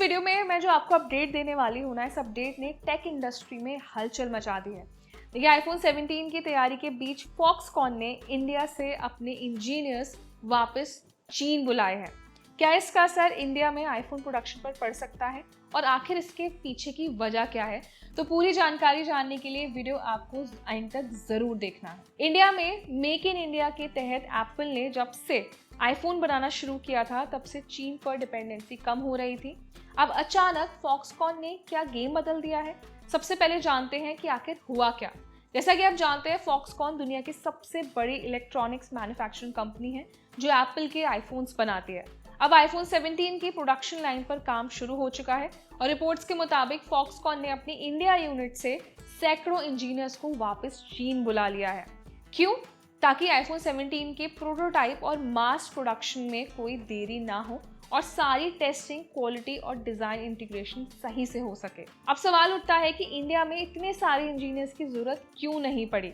Video में मैं जो आपको अपडेट देने वाली हूँ ना, इस अपडेट ने टेक इंडस्ट्री में हलचल मचा दी है। देखिए, आईफोन 17 की तैयारी के बीच फॉक्सकॉन ने इंडिया से अपने इंजीनियर्स वापस चीन बुलाए हैं। क्या इसका असर इंडिया में आईफोन प्रोडक्शन पर पड़ सकता है और आखिर इसके पीछे की वजह क्या है? तो पूरी जानकारी जानने के लिए वीडियो आपको एंड तक जरूर देखना है। इंडिया में मेक इन इंडिया के तहत एप्पल ने जब से आईफोन बनाना शुरू किया था, तब से चीन पर डिपेंडेंसी कम हो रही थी। अब अचानक फॉक्सकॉन ने क्या गेम बदल दिया है? सबसे पहले जानते हैं कि आखिर हुआ क्या। जैसा कि आप जानते हैं, फॉक्सकॉन दुनिया की सबसे बड़ी इलेक्ट्रॉनिक्स मैन्युफैक्चरिंग कंपनी है जो एप्पल के आईफोन्स बनाती है। अब आईफोन 17 की प्रोडक्शन लाइन पर काम शुरू हो चुका है और रिपोर्ट्स के मुताबिक फॉक्सकॉन ने अपनी इंडिया यूनिट से सैकड़ों इंजीनियर्स को वापस चीन बुला लिया है। क्यों? ताकि आईफोन 17 के प्रोटोटाइप और मास प्रोडक्शन में कोई देरी ना हो और सारी टेस्टिंग, क्वालिटी और डिजाइन इंटीग्रेशन सही से हो सके। अब सवाल उठता है कि इंडिया में इतने सारे इंजीनियर्स की जरूरत क्यों नहीं पड़ी।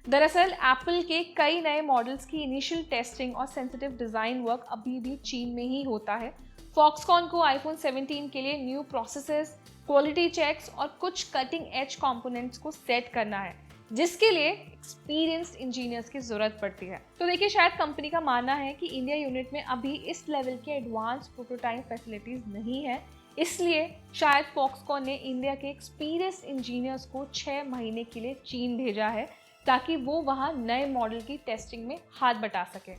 दरअसल एप्पल के कई नए मॉडल्स की इनिशियल टेस्टिंग और सेंसिटिव डिजाइन वर्क अभी भी चीन में ही होता है। फॉक्सकॉन को आईफोन 17 के लिए न्यू प्रोसेसेस, क्वालिटी चेक्स और कुछ कटिंग एज कंपोनेंट्स को सेट करना है, जिसके लिए एक्सपीरियंस्ड इंजीनियर्स की जरूरत पड़ती है। तो देखिए, शायद कंपनी का मानना है कि इंडिया यूनिट में अभी इस लेवल के एडवांस प्रोटोटाइप फैसिलिटीज नहीं है, इसलिए शायद फॉक्सकॉन ने इंडिया के एक्सपीरियंस्ड इंजीनियर्स को 6 महीने के लिए चीन भेजा है ताकि वो वहाँ नए मॉडल की टेस्टिंग में हाथ बटा सके।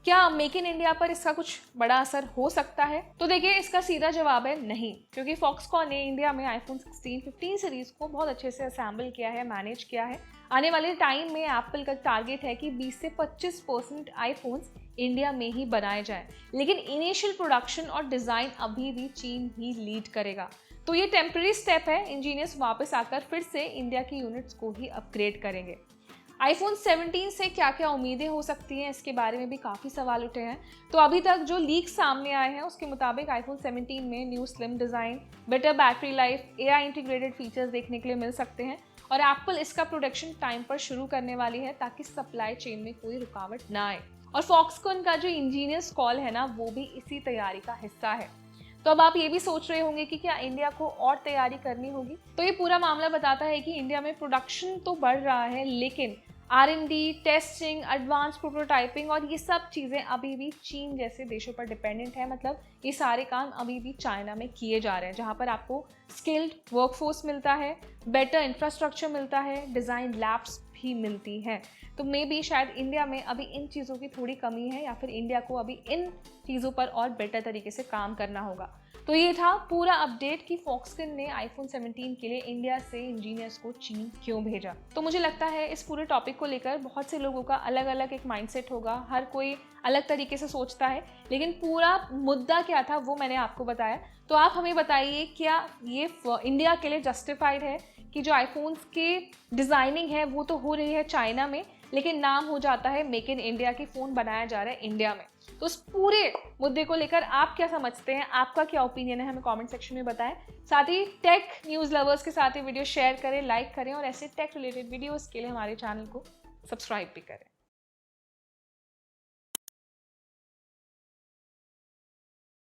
क्या मेक इन इंडिया पर इसका कुछ बड़ा असर हो सकता है? तो देखिए, इसका सीधा जवाब है नहीं, क्योंकि फॉक्सकॉन ने इंडिया में आईफोन 16, 15 सीरीज को बहुत अच्छे से असेंबल किया है, मैनेज किया है। आने वाले टाइम में एप्पल का टारगेट है कि 20 से 25% आईफोन्स इंडिया में ही बनाए जाएं, लेकिन इनिशियल प्रोडक्शन और डिजाइन अभी भी चीन ही लीड करेगा। तो ये टेम्पररी स्टेप है, इंजीनियर्स वापस आकर फिर से इंडिया की यूनिट्स को ही अपग्रेड करेंगे। आईफोन 17 से क्या क्या उम्मीदें हो सकती हैं, इसके बारे में भी काफ़ी सवाल उठे हैं। तो अभी तक जो लीक सामने आए हैं उसके मुताबिक आईफोन 17 में new slim design, better battery life, AI integrated features देखने के लिए मिल सकते हैं और एप्पल इसका प्रोडक्शन टाइम पर शुरू करने वाली है ताकि सप्लाई चेन में कोई रुकावट ना आए। और फॉक्सकॉन का जो इंजीनियर्स कॉल है ना, वो भी इसी तैयारी का हिस्सा है। तो अब आप ये भी सोच रहे होंगे कि क्या इंडिया को और तैयारी करनी होगी? तो ये पूरा मामला बताता है कि इंडिया में प्रोडक्शन तो बढ़ रहा है, लेकिन R&D, टेस्टिंग, एडवांस प्रोटोटाइपिंग और ये सब चीज़ें अभी भी चीन जैसे देशों पर डिपेंडेंट है। मतलब ये सारे काम अभी भी चाइना में किए जा रहे हैं, जहाँ पर आपको स्किल्ड वर्कफोर्स मिलता है, बेटर इंफ्रास्ट्रक्चर मिलता है, डिज़ाइन लैब्स भी मिलती हैं। तो मे बी शायद इंडिया में अभी इन चीज़ों की थोड़ी कमी है, या फिर इंडिया को अभी इन चीज़ों पर और बेटर तरीके से काम करना होगा। तो ये था पूरा अपडेट कि फॉक्सकॉन ने आईफोन 17 के लिए इंडिया से इंजीनियर्स को चीन क्यों भेजा। तो मुझे लगता है इस पूरे टॉपिक को लेकर बहुत से लोगों का अलग अलग एक माइंडसेट होगा, हर कोई अलग तरीके से सोचता है, लेकिन पूरा मुद्दा क्या था वो मैंने आपको बताया। तो आप हमें बताइए, क्या ये इंडिया के लिए जस्टिफाइड है कि जो आईफोन्स की डिज़ाइनिंग है वो तो हो रही है चाइना में, लेकिन नाम हो जाता है मेक इन इंडिया की फ़ोन बनाया जा रहा है इंडिया में। तो इस पूरे मुद्दे को लेकर आप क्या समझते हैं, आपका क्या ओपिनियन है, हमें कमेंट सेक्शन में बताएं। साथ ही टेक न्यूज़ लवर्स के साथ ये वीडियो शेयर करें, लाइक करें और ऐसे टेक रिलेटेड वीडियोस के लिए हमारे चैनल को सब्सक्राइब भी करें।